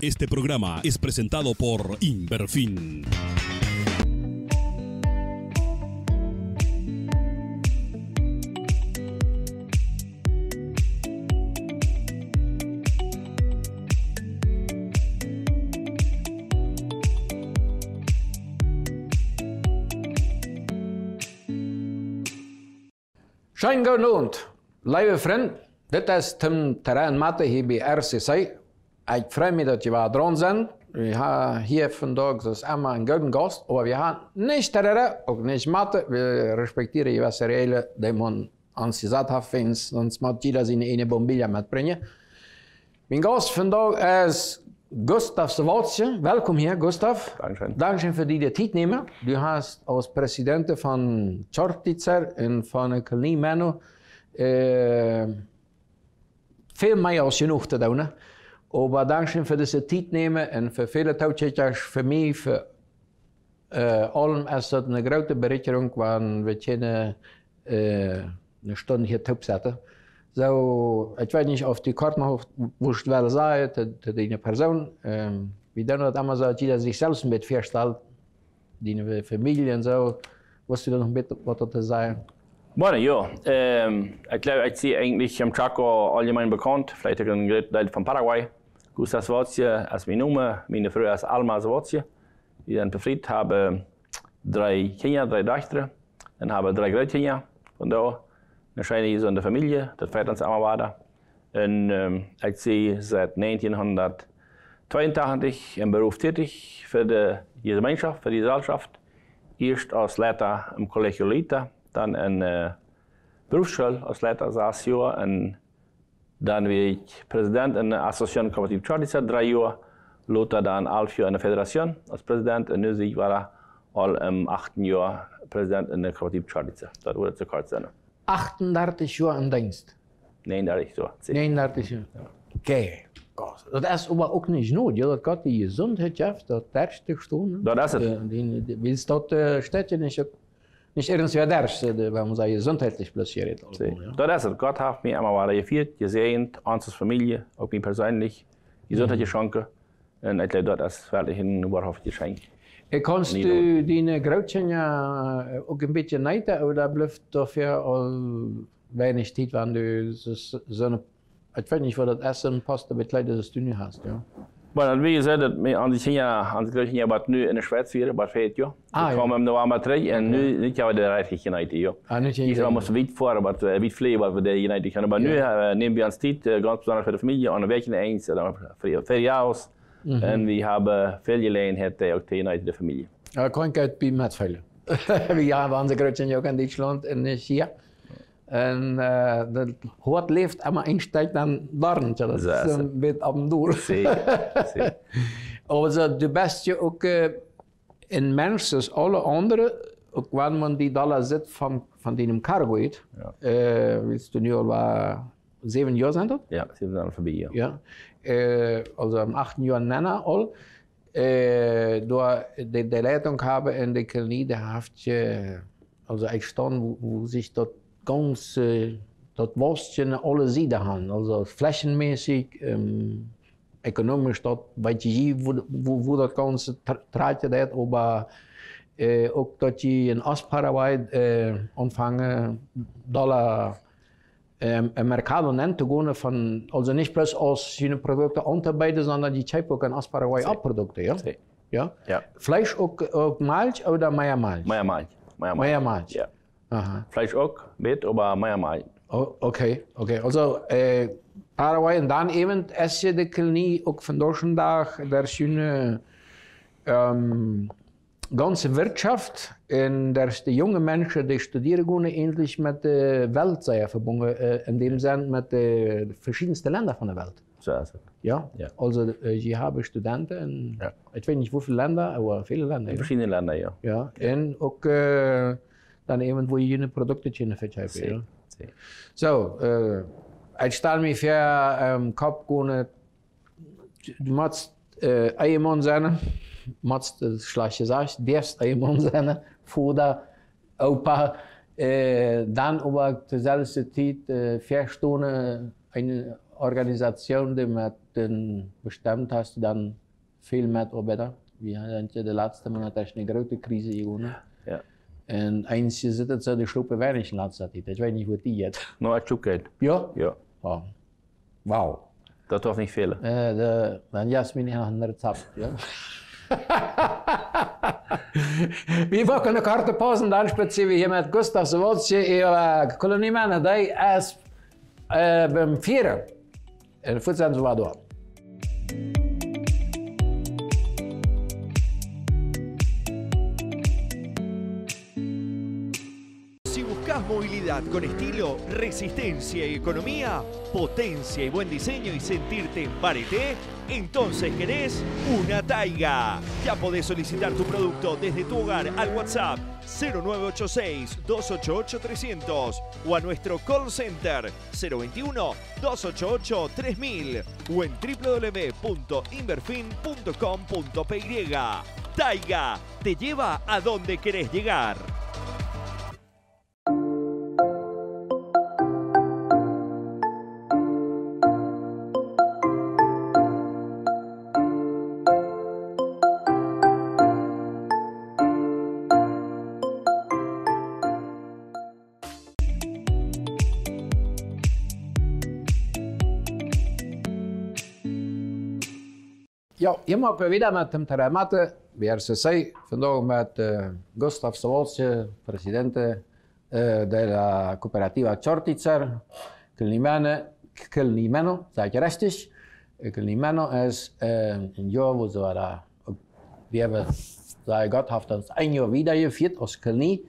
Este programa es presentado por Inverfin. Schönen guten Abend, liebe Freunde. Dit is Tumm Teré en Mathe hier bij RCC. Ik freue mich, dass ihr dran sind. Wir haben hier vandaag dus einmal einen guten Gast, aber wir haben nicht Teré, auch nicht Mathe. Wir respektieren gewisse Regeln, die man an sich satt hat, sonst muss jeder seine eine Bombilla mitbringen. Mein Gast vandaag ist Gustav Sawaltje. Welkom hier, Gustav. Dankeschön. Dankeschön für die Zeit nehmen. Du hast als Präsident von Chartizer und von Kolonie Menno veel meer als genoeg te doen. Aber Dankeschön für diese Zeit nehmen und für viele Tautschäters, für mich, für allem ist das eine große Bereicherung, wenn wir eine Stunde hier top setzen. So, ich weiß nicht, auf die Karte noch, wo ich will sagen, die Person, wie dann das immer so, jeder sich selbst mit vorstellt, die Familie und so, was du da noch mit, was zu sagen? Bueno, ja, ich glaube, ich sehe eigentlich im Chaco allgemein bekannt, vielleicht ein Teil von Paraguay. Gustav Sawaltje ist mein Name, meine Frau ist Alma Sawaltje. Wir sind befreit, haben 3 Kinder, 3 Töchter und haben 3 Großkinder. Von da wahrscheinlich so in der Familie, das fährt uns einmal weiter. Und ich sehe seit 1982 im Beruf tätig für die Gemeinschaft, für die Gesellschaft. Erst als Leiter im Kollegium Leiter, dann in Berufsschule als Leiter 6 Jahre und dann war ich Präsident in der Association Kooperative Chartizer 3 Jahre, Lothar dann 11 Jahre in der Föderation als Präsident und nun war all im 8. Jahr Präsident in der Kooperative Chartizer. Das wurde zu kurz sein. 38 Jahre im Dienst? 39 Jahre. 39 Jahre? Okay. Das ist aber auch nicht nur, ja, das geht die Gesundheit, das erste Stunde. Das ist es. Weil es dort Städte nicht irgendwie das, wenn man sagt, gesundheitlich passiert. Das ist es. Gott hat mich einmal weiter geführt, gesehen, unsere Familie, auch mich persönlich, gesundheitliche Schanke. Und ich glaube, das ist wirklich ein überhaupt Geschenk. Kannst du deine Großchen ja auch ein bisschen neiden, oder bleibt dafür wenig Zeit, wenn du so eine, ich weiß nicht, wo das Essen passt, aber ich glaube, dass du nicht hast, ja? Bueno, wie gesagt, an die Großchen ja was nu in der Schweiz wieder, was fehlt ja. Ich komme im November zurück und nu nicht aber der Reich United, ja. Ich muss weit fahren, aber weit fliegen, was wir der United können. Aber nu nehmen wir uns Zeit, ganz besonders für die Familie, an Wegen eins, für Jahre aus. Und wir haben viel Gelegenheit, auch die United der Familie. Ja, kann ich bei mir mitfallen. Wir haben unsere Großchen ja auch in Deutschland und nicht hier. Und das Hort lebt immer ein Stück dann dort, ja, das ist ein bisschen am Durch. Aber so, du bist ja auch ein Mensch, das alle anderen, auch wenn man die Dollar sieht von deinem Cargo geht, willst du nur war 7 Jahre sind das? Ja, 7 Jahre vorbei, ja. Also am 8. Jahr nennen all. Door de Leitung haben in der Kolonie, da habt also ich stand, wo sich dort ganz das Wurstchen alle Seiten haben, also flächenmäßig, ökonomisch dort, weiß ich nicht, wo das Ganze treibt, aber auch dass ich in Ostparaguay anfangen, Dollar im Mercado zu gehen, von, also nicht bloß aus den Produkten anzubieten, sondern die Chip auch in Ostparaguay Abprodukte, ja? Ja? Fleisch auch Milch oder mehr Milch? Mehr Milch. Mehr Milch. Ja. Aha. Fleisch auch, mit, aber mehr Milch. Oh, okay. Also, Paraguay und dann eben essen die Kolonie auch von Deutschland der schöne ganze Wirtschaft und die jungen Menschen, die studieren gehen, endlich mit der Welt sehr verbunden, in dem Sinne mit den verschiedensten Ländern von der Welt. So ist es. Ja? Also, ich habe Studenten in, ich weiß nicht, wie viele Länder, aber viele Länder. In verschiedenen Ländern, ja. Ja, und auch dann eben, wo ich Produkte verkaufe. Ja. So, ich stelle mir vor, Kopf gehen, du musst Ehemann sein, musst das schlecht gesagt, darfst Ehemann sein, Vater, Opa, dann aber zur selben Zeit 4 Stunden Organisation, die mit den bestimmt hast, dann viel mehr arbeiten. Wir haben ja die letzten Monate eine große Krise gewonnen. Ja. Und eins zit zo, die schlopen weinig in laatste tijd. Ik weet niet hoe die het. Nou, het zoek geht. Ja? Ja. Oh. Wauw. Dat darf nicht fehlen. Dan Jasmin nog een Rezept. Ja? Wir wollen eine korte Pause, dann spazieren wir hier mit Gustav Sowolce und Koloniemänner, die ist beim Vieren. Und Futsal so war dort. Si buscas movilidad con estilo, resistencia y economía, potencia y buen diseño y sentirte en Pareté, entonces querés una Taiga. Ya podés solicitar tu producto desde tu hogar al WhatsApp 0986-288-300 o a nuestro call center 021-288-3000 o en www.inverfin.com.py. Taiga te lleva a donde querés llegar. Ja, hier maken we weer met Tumm Teré bij RCC. Vandaag met Gustav Sowolce, president de la cooperativa Čortica. Kelnimeno, zeg je richtig. Kelnimeno is een jaar wo we hebben, zei Gott, heeft ons een jaar wiedergeführt als Kelni,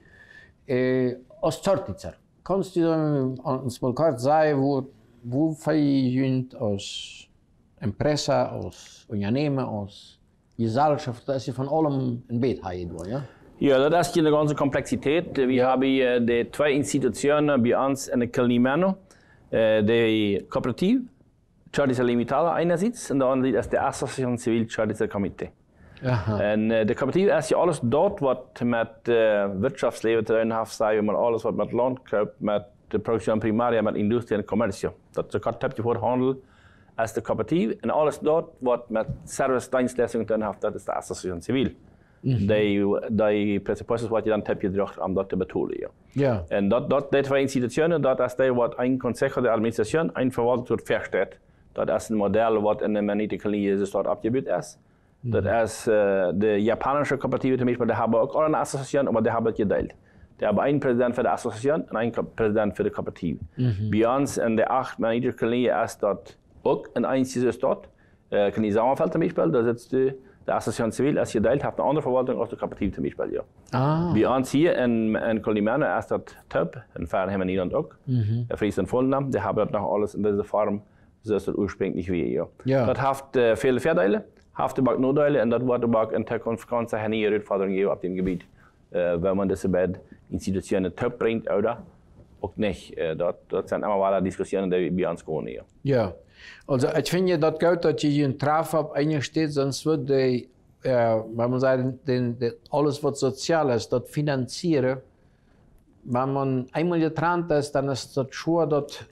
als Čortica. Kannst du uns mal kurz sagen, wo je als Empresa, als ondernemer, als Gesellschaft, dat is je van allem een beetje door, ja? Ja, dat is een ganze Komplexität. Wir haben die zwei Institutionen bei uns in der Kelnimeno, die Kooperative, Čortica Limitada einerseits und der andere ist die Association Civil Čortica Komitee. Und die Kooperative ist ja alles dort, was mit Wirtschaftsleben zu tun hat, sagen wir mal alles, was mit Landkauf, mit der Produktion primaria, mit Industrie und Kommerz. Das ist ein Handel. Als de coöperatief en alles dort wat met service-dienstleistingen te doen heeft, dat is de associatie civiel. Die presupposities wat je dan heb je gedrag om dat te betalen. Ja. Ja. En die twee institutionen, dat is die wat een consejo de administratie, een verwalting wordt versterkt. Dat is een model wat in de Manite-Kolonie dort abgebildet is. Dat is de Japanische coöperatieve zum Beispiel, die hebben ook al een associatie, maar die hebben het gedeeld. Die hebben een president voor de associatie en een president voor de coöperatieve. Bij ons in de 8 Manite-Kolonie is dat ook een einzige stad. Kan je samenvallen zum Beispiel, da sitzt de Association Civil als gedeeld, heeft een andere verwaltung als de coöperatieve zum Beispiel. Ja. Bij ons hier in Koloniemänner ist das top, in Fernheim in Nederland auch. Friesland Volendam, die haben das noch alles in dieser Form, so ist das ursprünglich wie. Ja. Ja. Das hat viele Vorteile, hat aber auch Nachteile und das wird aber auch in der Konsequenz eine Herausforderung geben auf dem Gebiet. Wenn man diese beiden Institutionen top bringt, oder auch nicht. Das sind immer weiter Diskussionen, die bei uns gehen. Ja. Ja. Also ich finde das gut, dass je een traf einsteht, sonst wird die, wenn man sagt, alles was sozial ist, das finanzieren, wenn man einmal getrennt ist, dann ist das schwer, das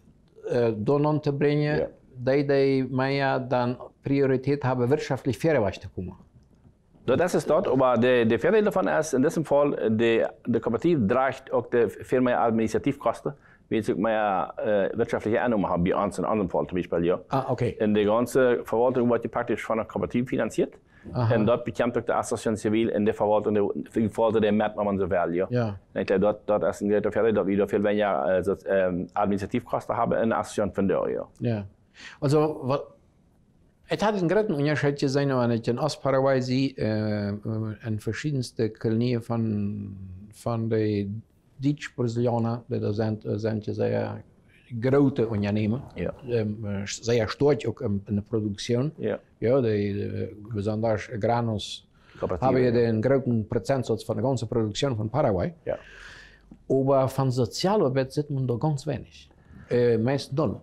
da zu bringen, die mehr dann Priorität haben, wirtschaftlich fair zu kommen. Das ist dort, aber der Vorteil davon ist, in diesem Fall, der Kooperativ trägt auch viel mehr Administrativkosten, wie es mehr wirtschaftliche Einnahmen haben, wie uns in anderen Fall zum Beispiel. Ja. Okay. In der ganzen Verwaltung wird praktisch von der Kooperative finanziert. Und dort bekommt auch die Association Civil in der Verwaltung die Vorteile der Markt, wenn man so will. Ja. Ja. Ich glaube, dort ist ein großer Vorteil, dass wir viel weniger Administrativkosten haben in der Association von der. Ja. Ja. Also, es hat einen großen Unterschied gesehen, wenn ich in Ostparaguay sehe, in verschiedensten Kolonien von den Deutsch-Brasilianer, die sind sehr große Unternehmen, sehr stark auch in der Produktion. Ja. Ja, die besonders Granos haben ja den großen Prozentsatz von der ganzen Produktion von Paraguay. Ja. Aber von Sozialarbeit sieht man da ganz wenig. Meist null.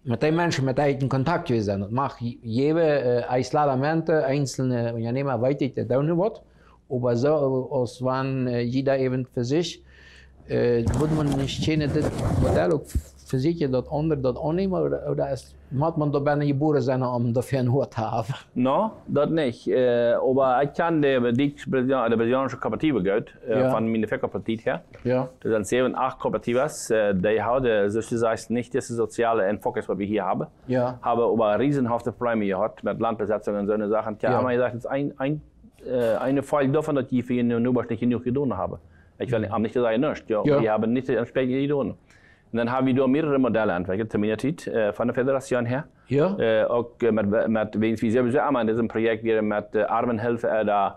Mit den Menschen, mit denen in Kontakt gewesen sind, macht jede Isolamente, einzelne Unternehmer weiter, der da wird. Aber so, als wenn jeder eben für sich, würde man nicht das Modell fysiek je dat onder dat annehmen oder moet man da bijna geboren zijn om dafür een hoort te hebben? No, dat nicht. Aber ich kann die brasilianische Kooperative gehört, von meiner Kooperative her. Ja. Das sind 7, 8 Kooperatives, die haben sozusagen nicht diese soziale Fokus, was wir hier haben. Ja. Haben aber riesenhafte Probleme gehabt mit Landbesetzung und so eine Sachen. Ja, haben wir gesagt, das ist eine Fall davon, dass die für den Nubers nicht genug getan haben. Ich will nicht sagen, nicht. Ja. Die haben nicht entsprechend getan. Und dann haben wir da mehrere Modelle entwickelt, zu meiner Zeit, von der Föderation her. Ja. Auch mit wie sowieso einmal in diesem Projekt wir mit Armenhilfe der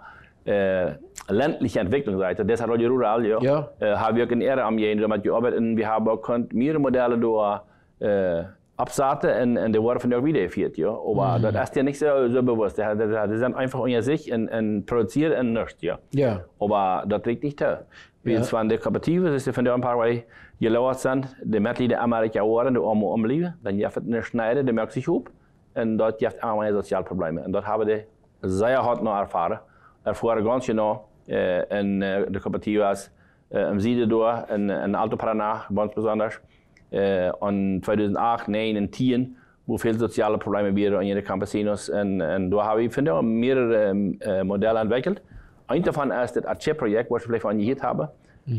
ländliche Entwicklungsseite, das hat auch die Rural, ja. Haben wir in Ehre am Jahr damit gearbeitet und wir haben auch mehrere Modelle da absaten und die wurden von der wiedergeführt, ja. Aber das ist ja nicht so bewusst. Die sind einfach unter sich und produzieren und nichts, ja. Ja. Aber das liegt nicht da. Wie es von der Kooperative, das ist von der ein paar Mal gelauert sind, die Mitglieder Amerika waren, die umliegen, dann gibt es eine Schneide, die merkt sich auf und dort gibt es auch soziale Probleme. Und dort haben die sehr hart noch erfahren ganz genau in der Kooperative im Süden durch, in Alto Paraná, ganz besonders, und 2008, 2009 und 2010, wo viele soziale Probleme waren in den Campesinos. Und da habe ich, finde ich, mehrere Modelle entwickelt. Ein davon ist das RCC-Projekt, was ich vielleicht von gehört habe,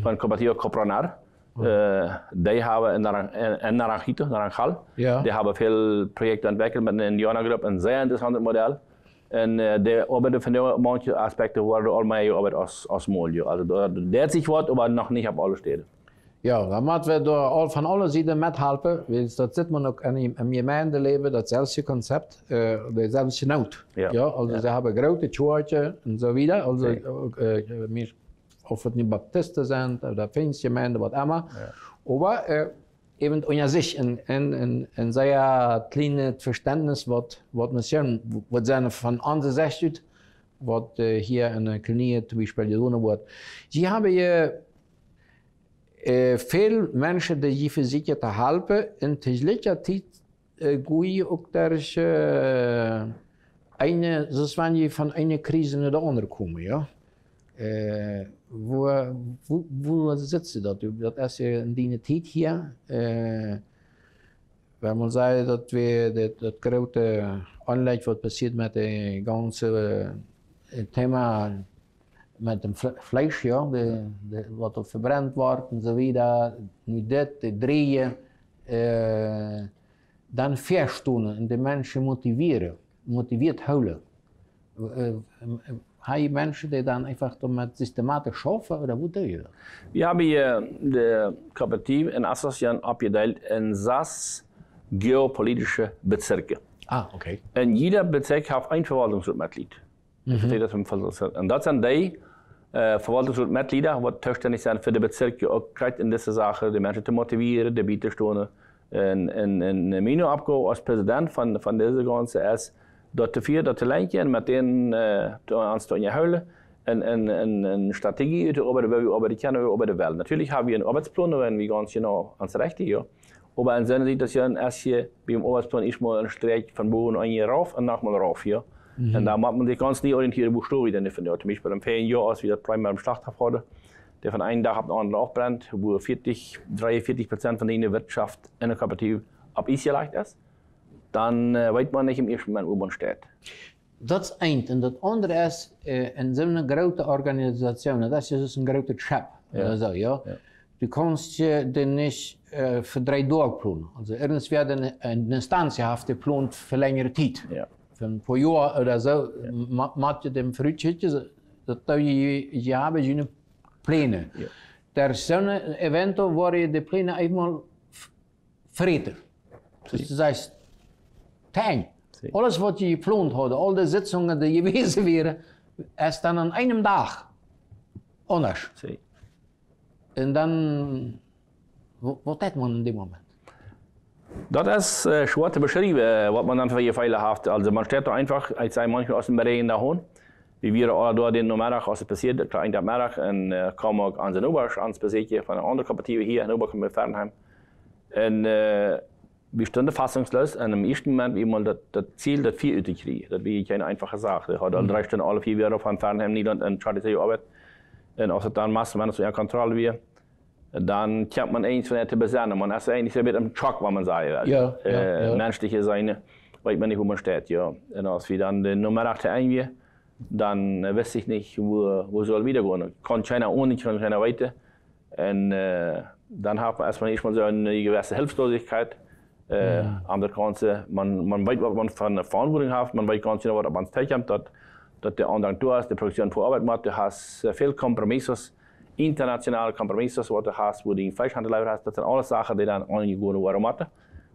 von Kooperative Programa. Die haben in Naranjal, die haben viele Projekte entwickelt mit einer Indianergruppe, ein sehr interessantes Modell. Und die arbeiten von manchen Aspekten waren all mehr Arbeit als Mål. Also da hat sich was, aber noch nicht auf alle Städte. Ja, dan moeten we door van alle zijden methelpen. Dat zit man ook in een gemeenteleven, datzelfde concept, dezelfde nood. Ja. Ja, also ze hebben grote tjoortje en zo wieder. Also, of het nu Baptisten zijn, oder Pfingstgemeinde, wat immer. Ja. Aber eben unter sich ein sehr kleines Verständnis, was Mission, was seine von anderen sagt, was hier in der Klinik zum Beispiel getan wird. Sie haben hier veel mensen die voor zich te helpen en tegelijkertijd goeie ook daar zoals wanneer je van een crisis naar de andere komen, ja. Wo sitzt dat? Dat is in die tijd hier. Wenn man sagt, dat we dat grote aanleg wat passiert met de ganze Thema met dem Fleisch, ja, wat er verbrannt wordt en zo wieder, nu dit, de drieën, dan verstonen en de mensen motiviert houden. Heb je mensen die dan einfach met systematisch schaffen, oder hoe doe je dat? Wir haben hier die Kooperative in Association abgeteilt in 6 geopolitische Bezirke. Ah, okay. Und jeder Bezirk hat ein Verwaltungsratmitglied. Und das sind die Verwaltungsratmitglieder, die zuständig sind für die Bezirke, auch gerade in dieser Sache, die Menschen zu motivieren, die Beizustunden. Und meine Aufgabe als Präsident von dieser ganzen ist, dort zu lenken, mit denen uns zu erholen, eine Strategie über die Kerne, über die Welt. Natürlich haben wir einen Arbeitsplan, wenn wir ganz genau ans Rechte hier. Aber in so einer Situation ist hier beim Arbeitsplan erstmal ein Streck von Boden an hier rauf und nochmal rauf hier. Und da muss man sich ganz nie orientieren, wo stehe ich denn nicht. Zum Beispiel im Ferienjahr, als wir das Primär im Schlachthof hatten, der von einem Tag auf den anderen aufbrennt, wo 43% von der Wirtschaft in der Kooperative ab Eis gelegt ist, dann weiß man nicht im ersten Moment, wo man steht. Dat is één. En dat andere is, in zo'n grote organisatie, dat is dus een grote chap. Ja. Zo, ja. Du kannst je nicht für 3 Tage planen. Also erstens werden eine Instantie haft geplant für längere Zeit. Ja. Für ein paar Jahre oder so, macht ihr dem Frühstück, dat je haben je Pläne. Ja. Der so ein Event, wo je die Pläne einmal verreten. Das heißt, alles was je geplant had, al die Sitzungen die gewesen wären, ist dann an einem Tag anders. Und dann, was hat man in dem Moment? Das ist schwer zu beschreiben, was man dann für Fehler hat. Also man steht da einfach, ich sage manchmal aus dem Bergen da hoch, wie wir alle da den Nachmittag, was passiert, klar, in der Mittag, und kommen auch an den Obersch, ans Besuch von einer anderen Kooperative hier in Oberkommen mit Fernheim. Und wir standen fassungslos, und im ersten Moment, wie man das Ziel, das 4 Uhr kriegen. Das war keine einfache Sache. Ich hatte 3 Stunden alle 4 Jahre von Fernheim, Niederland und Charity Arbeit. Und auch dann meistens, wenn es so eine Kontrolle war, dann kommt man eigentlich von der zu besernen. Man ist eigentlich ein bisschen im Schock, wenn man sagt. Ja, menschliche Seine, weiß man nicht, wo man steht. Ja. Und als wir dann die Nummer 8 eingehen, dann wusste ich nicht, wo soll wieder gehen. Kann keiner ohne, kann keiner weiter. Und dann hat man erstmal so eine gewisse Hilflosigkeit. An der Grenze, man weiß, was man von der Verantwortung hat, man weiß ganz genau, was man teilkommt, dass der andere da ist, die Produktion vor Arbeit macht, du hast viele Kompromisse, internationale Kompromisse, was du hast, wo du den Fleischhandel hast, das sind alles Sachen, die dann angegeben werden müssen.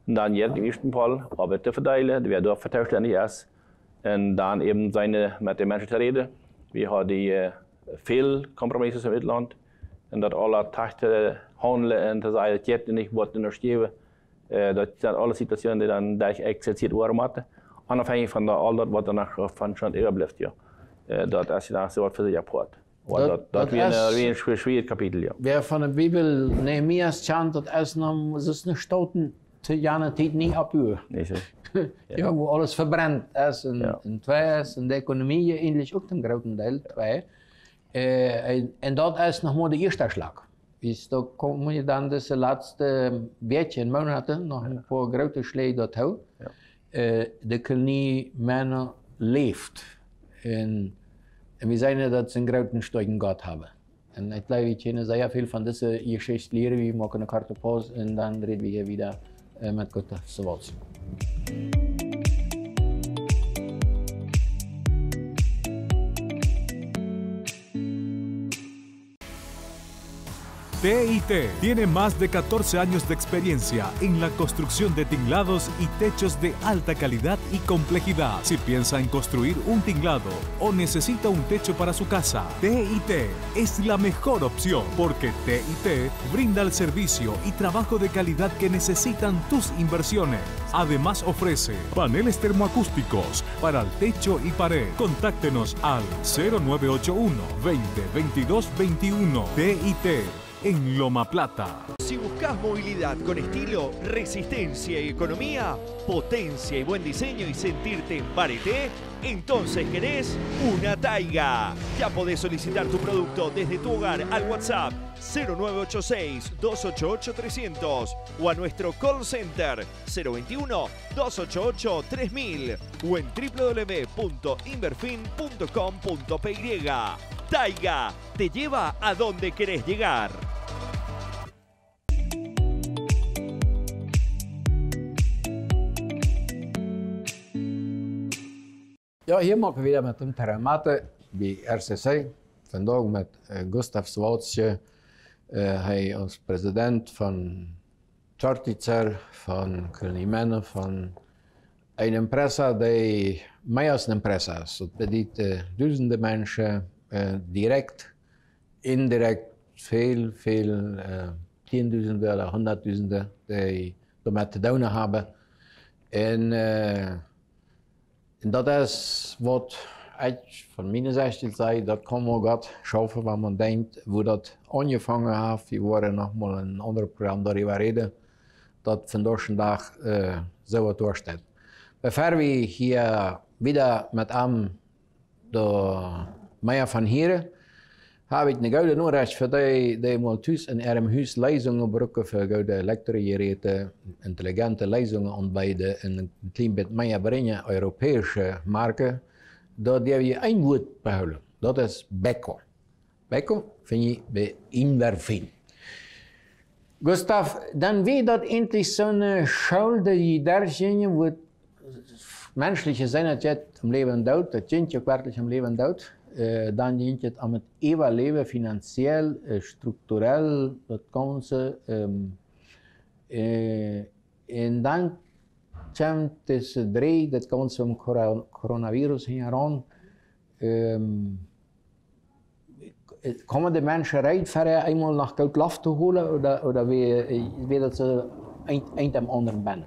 Und dann jetzt im ersten Fall Arbeit zu verteilen, wer dort verantwortlich ist, und dann eben mit den Menschen zu reden. Wir haben viele Kompromisse im Inland, und dass alle Tachten handeln und zu sagen, jetzt nicht, was du noch geben. Das sind alle Situationen, die dann exerziert werden müssen. Unabhängig von all das, was danach von schon überbleibt. Ja. Das ist dann so was für sich abhört. Das wäre ein schwieriges Kapitel. Ja. Wer von der Bibel Nehemias chant, das ist eine Stoten zu jener Zeit nicht abhören. Ja, wo alles verbrannt ist und zwei ist und die Ökonomie eigentlich auch den großen Teil zwei. Und das ist nochmal der erste Schlag. Da moet je dan dus de laatste weekje en maanden nog een paar grote Schläge dort houden. De kolonie Männer leeft. En we zijn dat ze een grote steugen gehad hebben. En ik glaube, we kunnen sehr viel von dieser Geschichte leren. Wir machen eine kurze Pause und dann reden wir wieder mit Gott zu Wort. TIT tiene más de 14 años de experiencia en la construcción de tinglados y techos de alta calidad y complejidad. Si piensa en construir un tinglado o necesita un techo para su casa, TIT es la mejor opción porque TIT brinda el servicio y trabajo de calidad que necesitan tus inversiones. Además ofrece paneles termoacústicos para el techo y pared. Contáctenos al 0981 20 22 21 TIT. En Loma Plata. Si buscas movilidad con estilo, resistencia y economía, potencia y buen diseño y sentirte en Pareté, entonces querés una Taiga. Ya podés solicitar tu producto desde tu hogar al WhatsApp 0986-288-300 o a nuestro call center 021-288-3000 o en www.inverfin.com.py. Taiga te lleva a donde querés llegar. Ja, hier maken we weer met Tumm Teré bij RCC. Vandaag met Gustav Swatsje. Hij als president van Chartizer, van Kolonie Männer, van een impresa die meer als een impresa is. Dat bedient duizenden mensen, direct, indirect, veel, tienduizenden oder honderdduizenden die daarmee te doen hebben. En dat is wat ik van mijn zijde zei, dat kan man goed schaffen, waar man denkt, hoe dat aangevangen heeft. We worden nog mal een ander programma darüber reden, dat vandaag de dag zo wat doorstaat. Bevor we hier wieder met de meer van hier, heb ik een goede nodig voor die mal thuis in ihrem huis Leisungen brücken voor goede elektrogeräte, intelligente Leisungen aanbieden en een klein beetje meer brengen, Europese marken, dat we een woord behouden. Dat is Beko. Beko vind je bij Inverfin. Gustav, dan weet dat endlich zo'n school die daar zijn, wordt menschliche zijn het am Leben dood, dat kindje werkelijk am Leben dood. Dan dient het aan het overleven, financieel, structureel, dat Ganze. En dan komt deze drie, dat Ganze om coronavirus heen aan. Komen de mensen rijden verder eenmaal naar koud lucht te halen, oder wie dat ze een am anderen ben?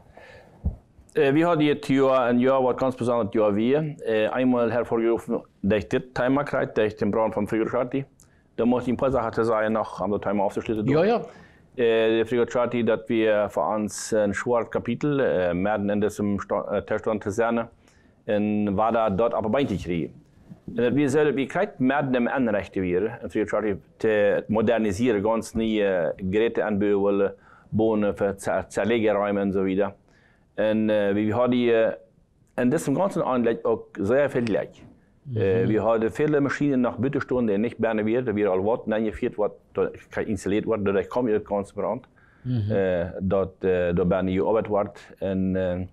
Wir haben jetzt ein Jahr, was ganz besonders Jahr wir. Einmal hervorgerufen durch das Timerkreis, durch den Brand von Frigorschati. Da muss ich ein paar Sachen sagen, noch am Timer aufzuschließen. Ja. Der Frigorschati, dass wir für uns ein schwarzes Kapitel, werden in diesem Zustand zu sein, und war da dort aber beintig kriegen. We zullen we krijgen met de inrichten weer. En te moderniseren, ganz nieuwe geräte aanbouwen, bonen voor zerlegeruimen en zo verder. En we hadden in diesem ganzen Anleg ook zeer veel gelijk. We hadden viele Maschinen nach buitenstonden die niet bijna weer, die weer al wat neergevierd wordt, geïnstalleerd wordt, doordat kom je het ganse brand. Dat door bijna gearbeitet wordt. En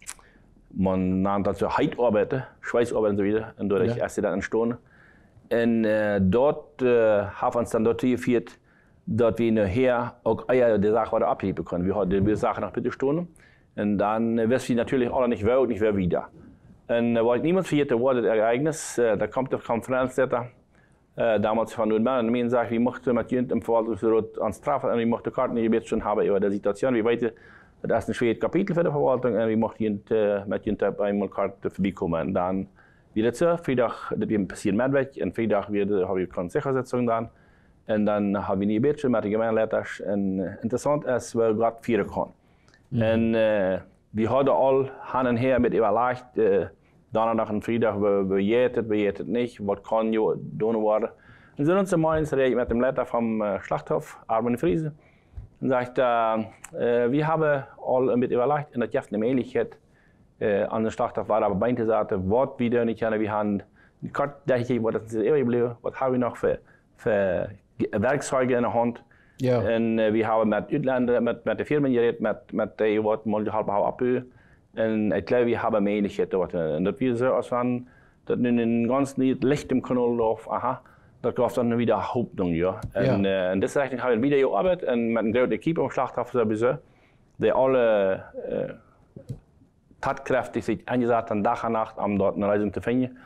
man naam dat ze hard arbeiten, Schweißarbeiten en zo verder. En doordat je dat entstonden. En dort hebben we ons dan dort gevierd, dat we nachher ook de zaken worden abheben können. We hadden de zaken nach buitenstonden. En dan wisten we natuurlijk alle niet wel, niet weer wieder. En wat niemand vergeten wordt, het ereignis, da komt de conferentie damals van Nordmann en men zegt, we mochten met jullie im Verwaltungsrat aan straffen en we mochten kaarten in je schon hebben over de situatie. We weten, dat is een schwer kapitel voor de verwaltung en we mochten met jullie eenmaal kaarten voorbij komen. En dan weer het zo, vrijdag, dat we passieren met weg en vrijdag hebben we een zekerheidszitting dan. En dan hebben we een beetje met de gemeenleiders en interessant is, we gaan vieren gaan. En we hadden al hand en her met überlegt, donderdag en vrijdag, we eten het niet, wat kan je doen worden. En zo onze morgens reed ik met de leiter van Schlachthof, Armin Friese. En zegt, we hebben al een beetje überlegt en dat geeft een mogelijkheid aan de Schlachthof waar we bij te zaten, wat we doen kunnen. We hebben een kort dagje, wat is er gebleven, wat hebben we nog voor werkzeugen in de hand. Ja. En we hebben met uitlanden, met de firmen gereed, met die wat we half afbouwen. En ik geloof, we hebben mogelijkheden. En dat we zo als van, dat nu een ganz niet licht im kanaal loopt, aha, dat gaf dan weer hoopdung, ja. En in deze richting hebben we weer gearbeitet en met een grote equipe om Schlachthof sowieso, die alle tatkräftig zich ingezet en dag en nacht om dort een reis te vinden.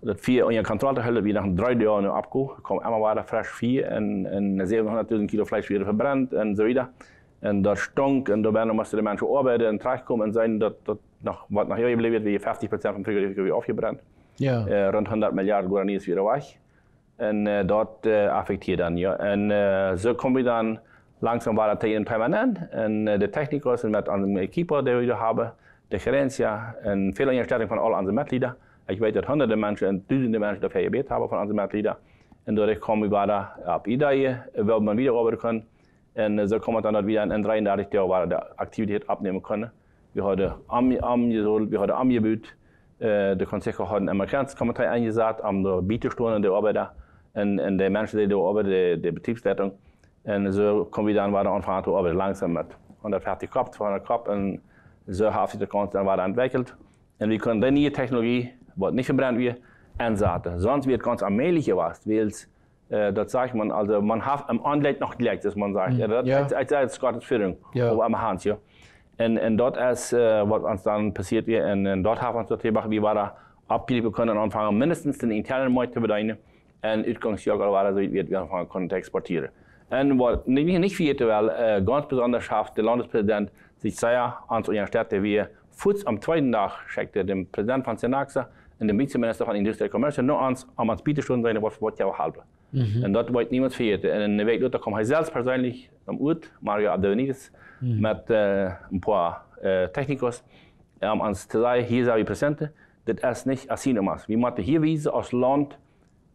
Dat wir in Kontrolle halten, wir nach 3 Jahren abgekommen, kommen immer weiter frisch 4 und 700.000 Kilo Fleisch wieder verbrannt und so weiter. Und das stunk und da mussten die Menschen arbeiten und terechtkommen und sagen, dass was nachher geblieben wird, wie 50% vom Friedhof wieder aufgebrannt. Ja. Rund 100 Milliarden Guarani ist wieder weg. Und dort affektiert dann, ja. Und so kommen wir dann langsam weiter tegen permanent. Und die Techniker sind mit einem Equiper, die wir haben, die Gerencia und viele Instellungen von allen unseren Mitgliedern. Ich weiß, dass hunderte Menschen und tausende Menschen dafür gebeten haben von unseren Mitgliedern. Und dadurch kommen wir weiter ab Idee, weil man wieder arbeiten können. Und so kommen wir dann wieder in 33 Tagen die Aktivität abnehmen können. Wir haben angebucht, die Konzerne haben eine Amerikanische eingesetzt, am die Bieterstunden der Arbeiter und die Menschen, die da arbeiten, die Betriebsleitung. Und so kommen wir dann weiter anfangen zu arbeiten, langsam mit 140 Kopf, 200 Kopf. Und so hat sich das Ganze dann weiter entwickelt. Und wir können die neue Technologie, wat niet verbrannt weer, inzetten. Sonst wird ganz allmählich was, weil das sagt man, also man hat am Anleg noch gleich, dass man sagt, das ist Gottes Führung, auf einer Hand, ja. Und dort ist, was uns dann passiert wird, und dort haben wir uns dort gemacht, wie wir da abgeliefert können, anfangen mindestens den internen Markt zu bedienen, und Utgangsjahr war so, wie wir anfangen können zu exportieren. Und was nicht vergessen will, ganz besonders schafft der Landespräsident sich sehr an unseren Städte, wie Fuß am zweiten Tag schickte dem Präsident von Senaxa und dem Vizeminister von Industrie und Commerce nur ans Bieterstunden seine was ja halbe. Und dort wollte niemand vergeten. Und in der Weg dort kam er selbst persönlich am Ort, Mario Abdevenides, mit ein paar Technikers, uns zu sagen, hier sind wir präsent, das ist nicht Asinomas. Wir müssen hier wiesen als Land,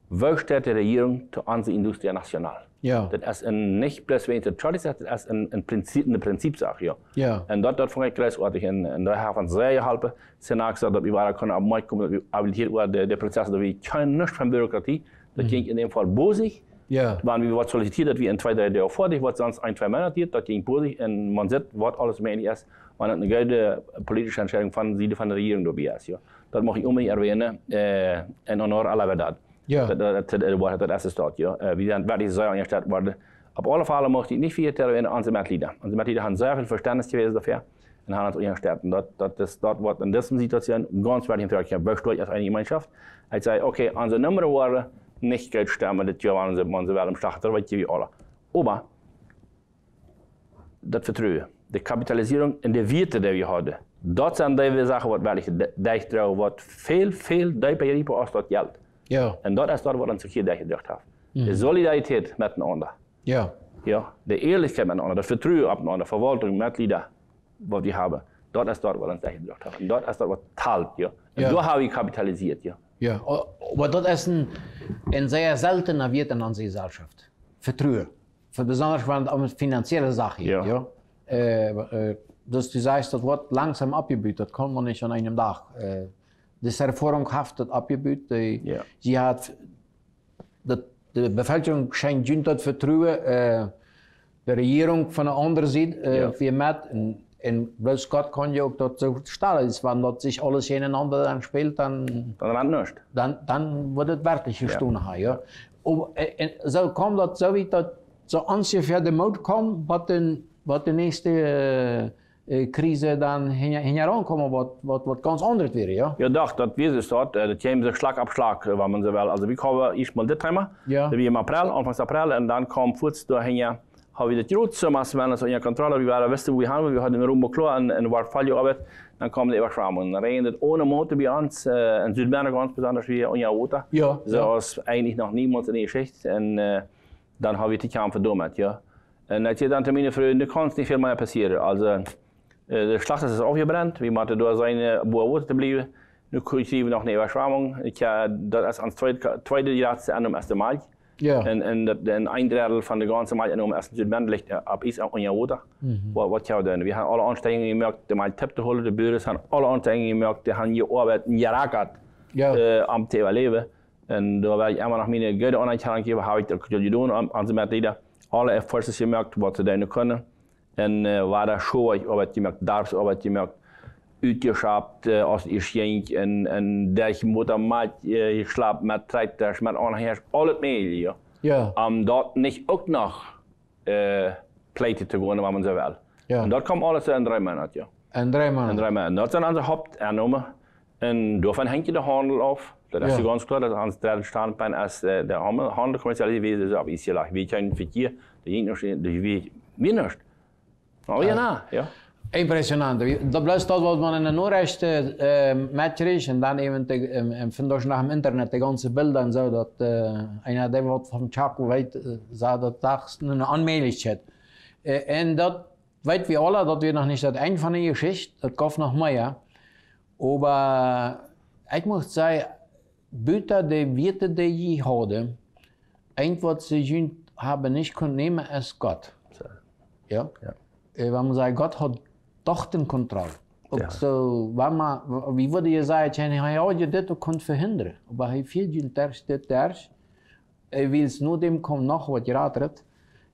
wo steht die Regierung zu unserer Industrie national. Ja. Das ist nicht bloß wegen der Tradition, das ist eine Prinzipsache. Ja. Und dort fand ich großartig. Und da haben wir uns sehr geholfen. Senat gesagt, dass wir weiter können am Markt kommen, dass wir habilitiert waren, der Prozess, dass wir können nicht von Bürokratie. Das ging in dem Fall bosig. Ja. Waren wir was solicitiert, dass wir in 2-3 Jahren fertig, was sonst 1-2 Monate geht, das ging bosig. Und man sieht, was alles möglich ist. Man hat eine gute politische Entscheidung von der Regierung dabei ist. Ja. Das möchte ich unbedingt erwähnen, in Honor aller Verdad. Ja. Das ist dort, ja. Wir sind wirklich sehr angestellt worden. Auf alle Fälle möchte ich nicht viel erwähnen, unsere Mitglieder. Unsere Mitglieder haben sehr viel Verständnis gewesen dafür und haben uns angestellt. Das ist dort, was in dieser Situation ganz wichtig ist. Ich möchte als eine Gemeinschaft. Ich sage, okay, unsere Nummer waren nicht Geld stemmen, das Jahr waren unsere Welt im Schlachter, das wie alle. Aber das Vertrauen, die Kapitalisierung in der Werte, die wir hatten, das sind die Sachen, was wirklich dicht was viel die aus dort Geld. Ja. Und das ist dort, was uns hier gedacht hat. Die Solidarität miteinander. Ja. Ja. Die Ehrlichkeit miteinander, das Vertrauen aufeinander, Verwaltung, Mitglieder, was wir haben. Das ist dort, was uns gedacht hat. Und das ist dort, was teilt. Ja. Und da haben wir kapitalisiert. Ja. Ja, aber das ist ein sehr seltener Wert in unserer Gesellschaft. Vertrauen. Besonders wenn es um finanzielle Sachen geht. Ja. Dus du sagst, das wird langsam abgebaut, das kann man nicht an einem Tag. Das Erfahrung hat das abgebaut. Sie hat, die Bevölkerung scheint das Vertrauen, die Regierung von der anderen Seite, wie mit. Und bloß Gott kann ja auch dort so stellen, wenn dort sich alles gegeneinander dann spielt, dann wird es wirklich gestohlen. Ja. So kommt das so, wie das so ungefähr der Mut kommt, was die nächste Krise dann herankommen, was ganz anderes wäre. Ja, ja doch, das wäre es dort. Das käme sich Schlag ab Schlag, wenn man so will. Also wir kommen erstmal das Thema, dann wie im April, Anfang April, und dann kommt kurz dahin, haben wir das Jodsummers, wenn es unter Kontrolle, wir waren, wissen, wo wir haben, wir hatten einen Rumbo klar, und war Fallarbeit, dann kommen die Überschwemmungen. Dann regnet ohne Motor bei uns, in Südamerika ganz besonders wie unter Water. Ja. So ist eigentlich noch niemals in der Geschichte, und dann haben wir die Kampf verdammt, ja. Und als je dan termine vreugde, kan het niet veel meer passeren. Also, de slachters is afgebrand, we moeten door zijn boer water te blijven. Nu krijgen we nog een Überschwemmung. Dat is aan het tweede jaar aan de eerste maal. Ja. En een eindredel van de ganze maal in de eerste Südband ligt op is aan je water. Wat gaan we doen? We hebben alle aanstrengingen gemerkt, de maal tip te houden, de buren hebben alle aanstrengingen gemerkt, die hebben je arbeid een jaar gehad om te overleven. En daar wil ik immer nog mijn goede anerkenning geven, heb ik dat gedaan aan zijn methoden. Alle efforts gemerkt, wat ze doen kunnen. En waar daar schoolarbeit gemerkt, dorpsarbeit gemerkt, uitgeschapt als het geschenk. En dat je moet dan met geslapen, met treiters, met aanhangers, al het mee. Ja. Om dat niet ook nog pleiten te gaan, wat men zo wil. Ja. En dat komt alles in 3 maanden. Ja. In 3 maanden? In 3 maanden. Dat zijn onze hoofdaannahmen. En daarvan hangt je de handel af. Dat is ganz klar, dat ons derde standpunt is de handel commercialiseren is op iets laag. Weet je een verkeer, dat je nog weet minst. Oh ja, ja. Impressionant. Dat blijft dat wat man in de Noorrechten metkrijgt en dan even vandaag nach im Internet die ganze Bilder en zo, dat einer der wat van Chaco weet, zei dat dat een aanmelding en dat weten we alle, dat we nog niet dat eind van de Geschichte, dat komt nog meer. Aber ich muss sagen, Büter, die Werte, die ich hatte, ein was sie haben nicht können nehmen, ist Gott. Ja? Ja. Wenn man sagt, Gott hat doch den Kontrolle. Ja. So, wie würde ich sagen, ja, je das kann verhindern. Aber hij viel das will es nur dem kommen noch was geraten.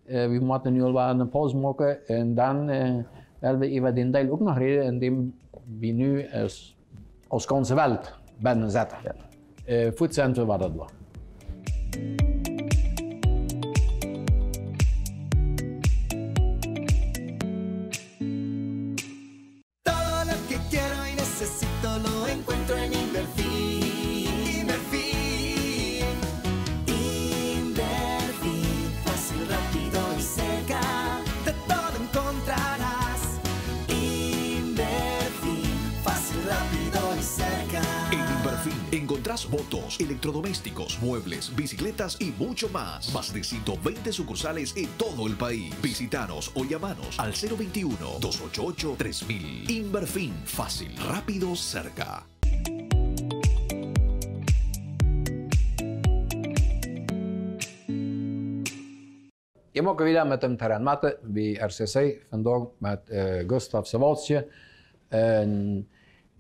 Wir müssen nu al eine Pause machen und dann werden wir über den Teil auch noch reden, indem wir nu als ganze Welt binnen zetten. Ja. Voetcentrum war dat wel. Todo lo que quiero y necesito lo encuentro en Inverfin. Inverfin. Inverfin. Fácil, rápido y cerca. De todo encontrarás. Inverfin. Fácil, rápido y cerca. Encontrás motos, electrodomésticos, muebles, bicicletas y mucho más. Más de 120 sucursales en todo el país. Visítanos o llamanos al 021-288-3000. Inverfin, fácil, rápido, cerca. Je mag weer met Tumm Teré matten bij RCC, vandaag met Gustav Sawaltje.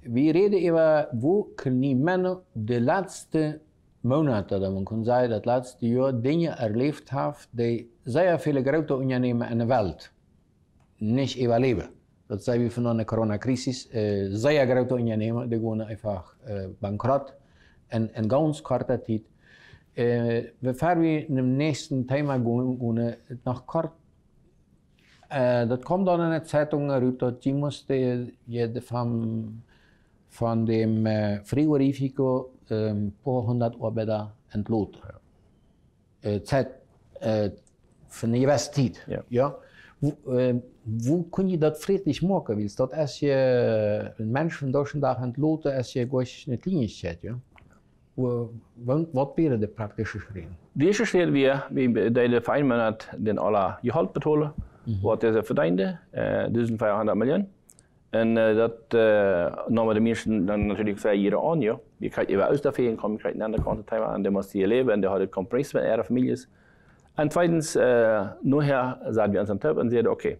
Wir reden über, wo können Männer die letzten Monate, oder man kann sagen, das letzte Jahr Dinge erlebt haben, die sehr viele große Unternehmen in der Welt nicht überleben. Das sagen wir von einer Corona-Krise. Sehr große Unternehmen, die gehen einfach bankrott in ganz kurzer Zeit. Bevor wir im nächsten Thema gehen, noch kurz. Das kommt dann in der Zeitung raus, dass die musste von dem Frigorifico paar 100 Arbeiter entlohnt. Zeit von der Universität. Ja. Wo kann ich das friedlich machen? Weil das ist ja ein Mensch von Deutschland entlohnt, ist ja gar nicht Kleinigkeit. Ja. Was wäre der praktische Schritt? Der erste Schritt wäre, der Verein hat den aller Gehalt betalen, was er verdiente, 1500 Millionen. En dat namen de meesten dan natuurlijk 2 jaar aan, ja. Wir können über Osterferien kommen, wir können in andere Konten und der muss hier leben, der hat Kompromiss mit ihrer Familie. Und zweitens, nachher sagen wir uns am Top und sagen, okay,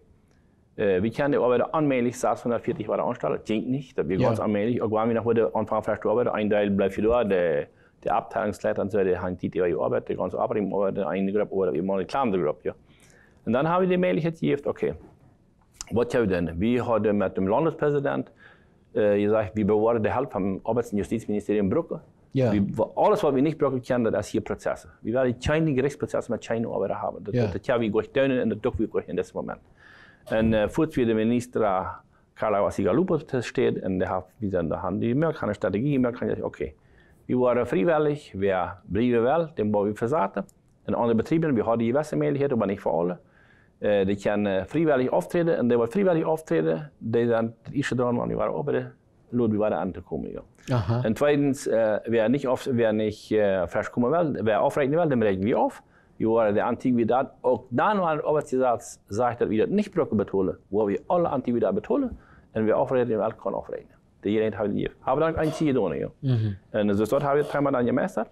wir können die Arbeiter anmählich 640 Jahre anstellen, das ging nicht, das wird ganz anmählich. Und wenn wir noch heute anfangen, vielleicht Arbeiter, ein Teil bleibt für da, der Abteilungsleiter und so, der hat die Arbeit, die ganze Arbeit, eine Gruppe oder immer eine kleine Gruppe. Ja. Und dann haben wir die Möglichkeit gegeben, okay, was haben wir denn? Wir haben mit dem Landespräsident gesagt, wir bewahren die Hilfe vom Arbeits- und Justizministerium Brücke. Ja. Alles, was wir nicht brauchen können, das ist hier Prozesse. Wir werden keine Gerichtsprozesse mit keine Arbeiter haben. Das haben wir gut tun und das tun wir in diesem Moment. Und kurz wie der Minister Carla Sigalupo steht, und der hat die mehr keine Strategie, mehr kann ich sagen, okay, wir waren freiwillig, wir bleiben wel, den wollen wir versagen. In andere Betrieben, wir haben die gewisse Möglichkeit, aber nicht für alle. Die können freiwillig auftreten, und die wollen freiwillig auftreten, die sind die erste dran, und die waren auch bei der Lot, wir waren angekommen. Ja. Und zweitens, wer nicht frisch kommen will, wer aufrechnen will, dann rechnen wir auf. Wir waren der Antiquität, auch dann war der Arbeitsgesetz, sagt, dass wir das nicht brauchen betonen, wo wir alle Antiquität betonen, und wir aufrechnen, wir können aufrechnen. Die haben wir dann ein Ziel getan. Ja. Und dus dat hebben we dreimal dann gemeistert.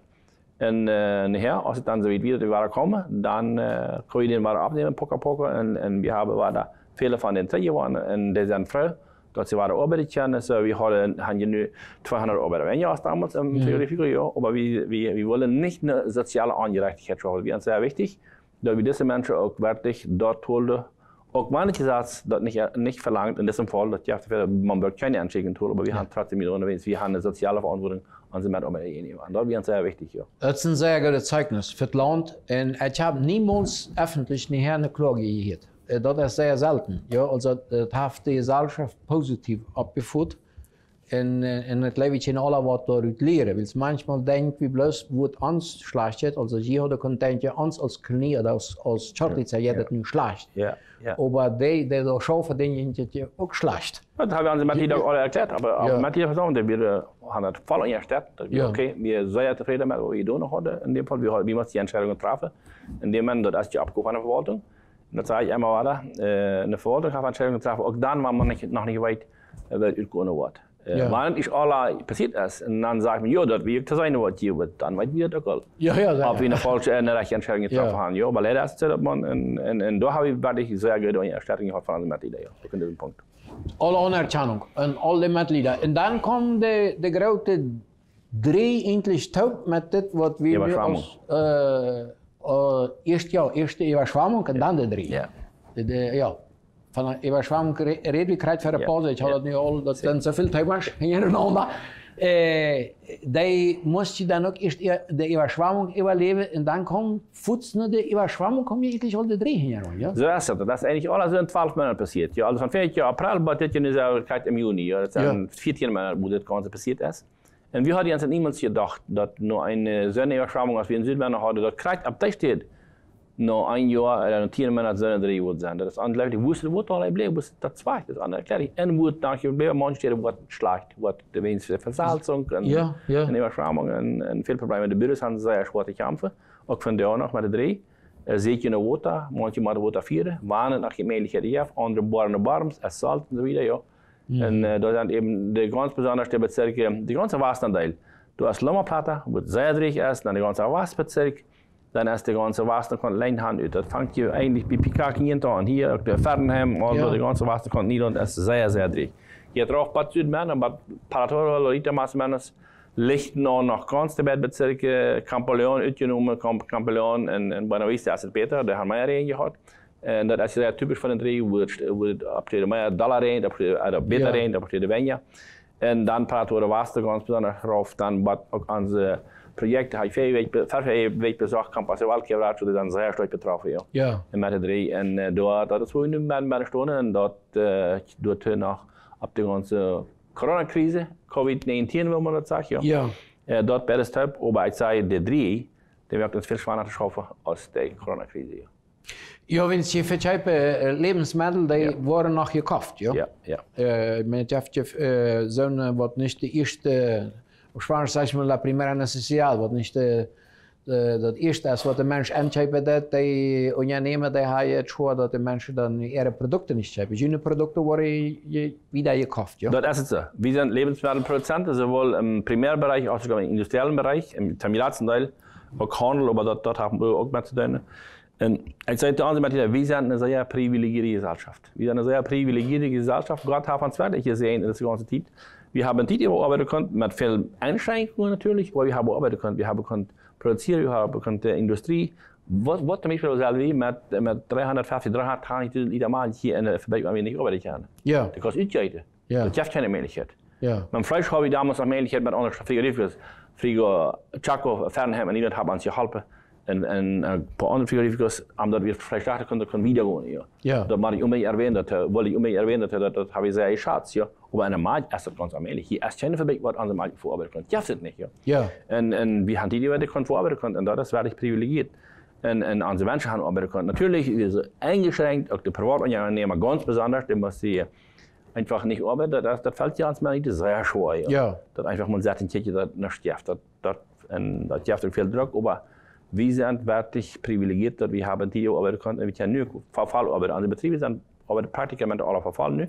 Und nachher, als es dann so wieder die Ware kommen, dann können wir den Ware abnehmen, poco. Und wir haben da viele von den Trägern waren, und die sind froh, dass sie Ware arbeitet können. So, wir haben nu 200 Arbeiter weniger als damals im Jahr, aber wir wollen nicht eine soziale Ungerechtigkeit schaffen. Wir sind sehr wichtig, dass wir diese Menschen auch wirklich dort holen. Auch manche Satz das nicht verlangt, in diesem Fall, dass man wird keine Anschläge tun, aber wir haben trotzdem wieder unterwegs, wir haben eine soziale Verantwortung und sind mit auch derjenigen. Und das ist sehr wichtig. Ja. Das ist ein sehr gutes Zeugnis für das Land. Und ich habe niemals öffentlich nachher eine Klage gehört. Das ist sehr selten. Ja, also, das hat die Gesellschaft positiv abgeführt. Und das lebe ich in aller was daraus lernen. Weil manchmal denkt, wie bloß, wo es uns schlecht ist. Also, sie haben denkt ja uns als Knie oder als Charlitzer, das nicht schlecht. Ja. Aber die da schaffen, denen ist ja auch schlecht. Das haben wir Matthias alle erklärt. Aber Matthias hat gesagt, wir haben das voll erstellt. Okay, wir sind sehr zufrieden mit, was wir tun haben. In dem Fall, wir müssen die Entscheidungen treffen. In dem Moment, das ist die abgefahrene Verwaltung. Und das sage ich einmal weiter. Eine Verwaltung hat Entscheidungen getroffen. Auch dann war man noch nicht weit, weil es gut wird. Wann ist alles passiert ist, und dann sagt man, ja, das wird zu sein, was hier wird, dann wird wieder das. Ob wir eine falsche, eine rechte Entscheidung getroffen haben. Ja, aber leider ist es so, dass man, und da habe ich wirklich sehr gute Erstattung gehabt von unseren Mitgliedern, in diesem Punkt. Alle Anerkennung an alle Mitglieder. Und dann kommen die große drei endlich taub mit dem, was wir erste Überschwemmung und dann die drei. Ja. Van een Überschwemmung reden wir gerade für eine Pause. Ich habe das nicht all, das sind so viele Themen hintereinander. Die musste dann auch erst die Überschwemmung überleben und dann kommt, kurz nach der Überschwemmung, kommen eigentlich alle drei hintereinander. Ja? So ist es. Das ist eigentlich alles in 12 Monaten passiert. Ja, also von 4. April bis das Jahr im Juni. Ja, das sind 14 Monate, wo das Ganze passiert ist. Und wir hatten uns niemals gedacht, dass nur eine so eine Überschwemmung, als wir in Südländern hatten, das gerade ab da steht. Noch ein Jahr oder noch 10 Monate sollen drei wird sein. Das ist unglaublich. Ich wusste, wo es bleibt, das zweite. Das ist unglaublich. Und wo es nachher bleibt, manche wird schlecht, wird die wenigste Versalzung und Überschwemmung und viele Probleme. Die Bürger haben sehr schwer zu kämpfen. Auch von da noch mit den drei. Sehe ich in der Water, manche mit der Water 4, warnen nach Gemächlichkeit auf, andere bohren Barms, Assault und so wieder. Ja. Und da sind eben die ganz besonders die Bezirke, die ganze Westenteil. Du hast Lommerplatte, wo es sehr dreckig ist, dann der ganze Westbezirk. Dann ist die ganze Westen Leinhand ut. Das fängt ja eigentlich bei Pikakien an. Hier, der Fernheim, also die ganze Westen Niederland ist sehr, sehr dreckig. Hier drauf Bad Südmänner, Bad Paratora, Lorita Maßmännes, Lichten noch ganz die Bezirke, Campoleon, Utgenommen, Campoleon und Buena Vista ist es besser, da haben wir ja gehabt. Und das ist sehr typisch von den drei, wo ab der mehr Dollar rein, da besser rein, da der weniger. Und dann Paratora Westen ganz besonders drauf, dann auch unsere Projekte habe ich viel besucht, Campus Waldkevrat, die dann sehr stark betroffen. Ja. In Mathe 3. Und dort, das war in meiner Stunde, und dort noch ab der ganzen Corona-Krise, Covid-19, wenn man das sagt. Ja. Dort bei der Stab, aber ich sage, die 3, die wird uns viel schwerer zu schaffen als die Corona-Krise. Ja, wenn Sie verkaufen Lebensmittel, die wurden noch gekauft. Ja. Man darf so was nicht die erste. Spanisch sagt man la primera necesidad, was nicht Dat eerste is wat de mens aankopen, dat de ondernemer die heeft schon, dat de mensen dan ihre Produkte nicht kopen. Junge Produkte worden wieder gekauft. Ja? Das ist es so. Wir sind Lebensmittelproduzenten, sowohl im Primärbereich als auch im industriellen Bereich, im Terminationsteil, auch Handel, aber dort haben wir auch mehr zu tun. Und ich sage an, wir sind eine sehr privilegierte Gesellschaft. Wir sind eine sehr privilegierte Gesellschaft. Gott hat uns wirklich gesehen in der ganzen Zeit. Wir haben die arbeiten können, mit vielen Einschränkungen natürlich, aber wir haben arbeiten können. Wir haben können produzieren, wir haben können die Industrie. Was zum Beispiel mit 350, 330 Liter Mal hier in der Fabrik, wenn wir nicht arbeiten können. Ja. Das kostet Utgiften. Ja. Das gibt keine Möglichkeit. Ja. Beim Fleisch habe ich damals noch Möglichkeit mit anderen Frigorifikers. Frigo, Chaco, Fernheim und niemand haben uns geholfen. Und ein paar andere Frigorifikers haben dort Fleisch dachten können wieder gehen. Ja. Ja. Das wollte ich unbedingt erwähnen, das habe ich sehr geschätzt. Ja. Aber in der Markt ist das ganz allmählich. Hier ist keine Fabrik, was an der Markt vorarbeiten kann. Das ist nicht. Ja. Ja. Und wir haben die vorarbeiten können. Und das ist wirklich privilegiert. Und unsere Menschen haben arbeiten können. Natürlich, wir sind eingeschränkt, auch die Privatunternehmer ganz besonders, die muss sie einfach nicht arbeiten. Das fällt ja uns mal nicht sehr schwer. Ja. Ja. Das einfach man sagt, das nicht stirbt. Das stirbt viel Druck. Aber wir sind wirklich privilegiert, dass wir haben die arbeiten können. Wir können nur Verfall arbeiten. Also Betriebe sind arbeiten praktisch alle Verfall nu.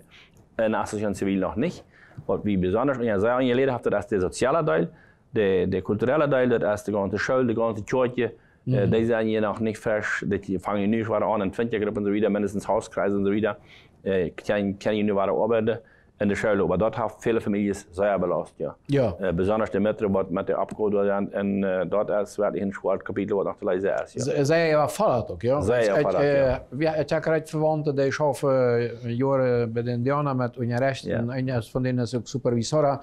In Association Zivil noch nicht. Was wir besonders sehr angelegt haben, das ist der soziale Teil, der kulturelle Teil, das ist die ganze Schule, die ganze Kirche. Die sind hier noch nicht frisch, die fangen nicht weiter an, in 20er-Gruppen und so wieder, mindestens Hauskreise und so wieder. Können hier nur weiter arbeiten in der Schule. Aber dort haben viele Familien sehr belastet. Ja. Ja. Besonders der Metro, was mit der Abgeordneten und dort ist wirklich ein schweres Kapitel, was noch zu lesen ist. Ja. Zij erfordert ook, ja? Zij erfordert, ja. Ik heb eruit verwanten, die schaffen jaren bij de Indianen met onrecht. Ja. En een van denen is ook supervisoren.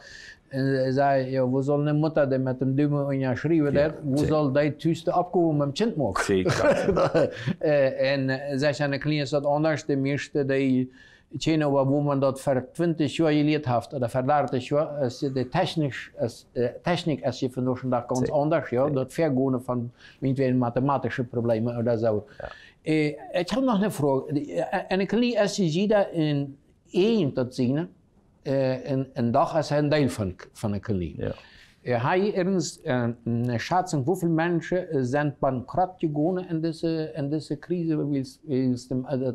En zei, ja, wo soll eine Mutter die mit dem Dumme unterschrieben hat, wo soll die Tüste abkommen mit dem Kind machen? Zeker. En zij zijn een klein wat anders, de meeste die kennen, wo man dat voor 20 jaar geleerd heeft, oder voor 30 jaar, is de Technik is je vandaag de dag ganz anders, ja, dat vergehen von irgendwelchen mathematischen Problemen oder so. Ja. Ich habe noch eine Frage. Eine kleine SCG da in één tot zien, een dag is een deel van een kleine. Ja. Heb je ergens eine Schätzung, wie viele Menschen sind bankrott gegangen in diese Krise, weil es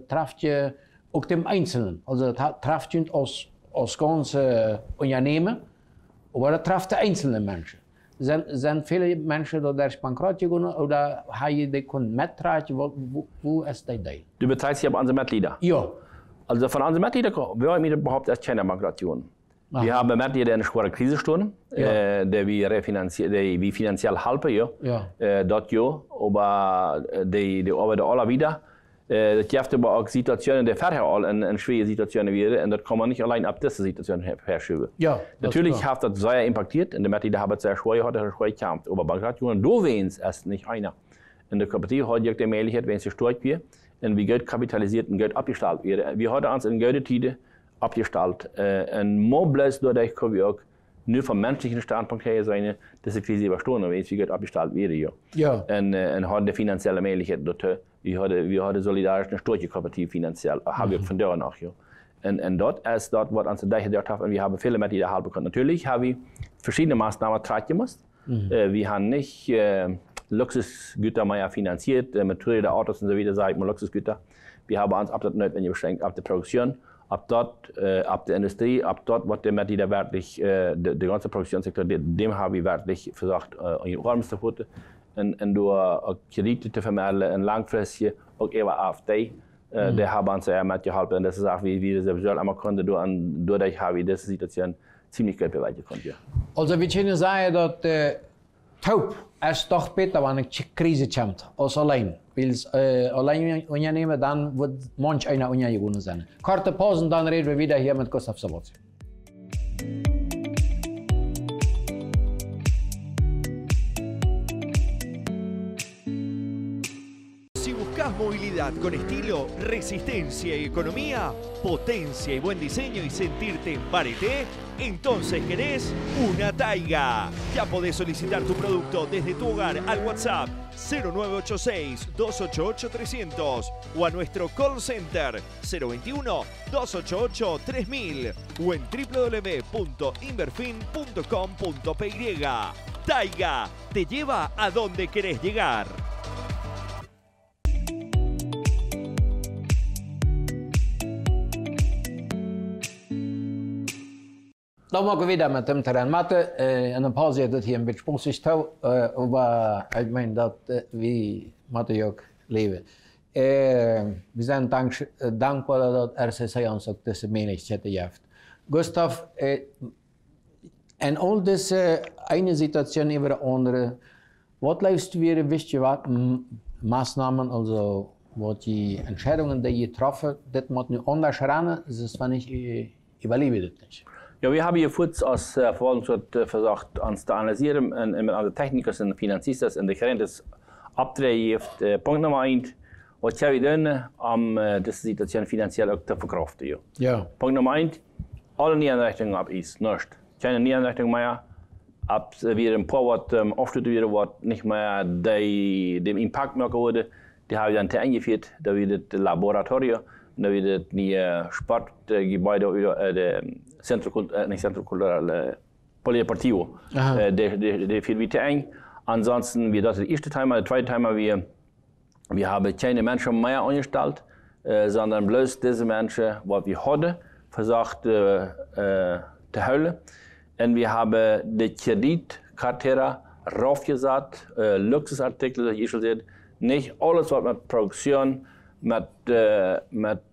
trifft je auch dem Einzelnen. Also das trifft je als ganze Unternehmen, aber das trifft die einzelnen Menschen. Sind viele Menschen da bankrott gegangen oder haben die können mittragen? Wo ist der Teil? Du betreibst hier aber unsere Mitglieder? Ja. Also von unseren Mitgliedern, wir haben überhaupt erst keine Bankrottion. Wir haben Mitglieder, die in einer schweren Krise stehen, die wir finanziell helfen, ja. Dort ja, aber die arbeiten alle wieder. Das gibt aber auch Situationen, die vorher all in schwere Situationen wären, und das kann man nicht allein ab dieser Situation verschieben. Ja, natürlich hat das sehr impactiert, und die Mitglieder haben es sehr schwer gekämpft, aber Bankrottionen, du wenn's ist nicht einer. In der Kooperative hat die Möglichkeit, wenn sie stark wird, und wie Geld kapitalisiert und Geld abgestellt wird. Wir haben uns in Geldtide abgestellt. Und mobles dadurch können wir auch nur vom menschlichen Standpunkt her sein, dass die Krise überstehen, wenn es wie Geld abgestellt wird. Ja. Ja. Und haben die finanzielle Möglichkeit dort. Wir haben solidarisch eine starke Kooperative finanziell, haben wir von da nach. Ja. Und dort ist dort, was uns da gedacht haben, und wir haben viele Mitglieder helfen können. Natürlich haben wir verschiedene Maßnahmen tragen müssen. Wir haben nicht Luxusgüter mehr finanziert, Motorräder, Autos und so weiter, sage ich mal Luxusgüter. Wir haben uns ab dort nicht beschränkt, ab der Produktion, ab der Industrie, ab dort, was die da wirklich, der ganze Produktionssektor, dem haben wir wirklich versucht, in Ordnung zu halten. Und durch Kredite zu vermitteln, langfristig, auch eher auf die, die haben uns sehr mitgeholfen. Und das ist auch, wie wir das visuell einmal konnten, dadurch haben wir diese Situation ziemlich gut bewältigen können. Ja. Also wir können sagen, dass Taub ist doch besser, wenn eine Krise kommt, als allein. Weil allein Unternehmen, dann wird manch einer Unternehmen sein. Kurze Pause, dann reden wir wieder hier mit Gustav Sabatz. Si buscas movilidad con estilo, resistencia y economía, potencia y buen diseño y sentirte en Pareté, entonces querés una Taiga. Ya podés solicitar tu producto desde tu hogar al WhatsApp 0986-288-300 o a nuestro call center 021-288-3000 o en www.inverfin.com.py. Taiga, te lleva a donde querés llegar. Dan maken we weer met Tumm Teré Mathe. En een paar jaar dat hier een beetje sponsig touw. Maar ik meen dat we Mathe ook leven. We zijn dankbaar dat RCC ons ook deze meningschette heeft. Gustav, en al deze ene situatie over de andere, wat lijst weer, wist je wat, maatregelen, also wat die Entscheidungen, die je troffen, dat moet nu anders ran, dus van ik überlebe dat niet. Ja, wir haben hier kurz als Verwaltungsrat versucht, uns zu analysieren und mit anderen Technikers und Finanzistas und differentes Abträge heeft. Punkt Nummer 1, was gaan we doen om deze situatie financieel ook te verkraften? Ja. Punkt Nummer 1, alle Niederrichtungen ab ist, nicht. Keine Niederrichtung mehr, ab wieder ein paar wat aufschlüsse wieder, was nicht mehr dem Impact merken würde, die haben wir dann eingeführt, da wird das Laboratorium, da wird das neue Sportgebäude oder nicht Centro Cultural, Polideportivo, der führt wieder ein. Ansonsten, wie das der erste Teil, der zweite Teil, wir haben keine Menschen mehr angestellt, sondern bloß diese Menschen, die wir hatten, versucht zu halten. Und wir haben die Kreditkarte raufgesagt, Luxusartikel, wie ich schon sehe, nicht alles, was mit Produktion, mit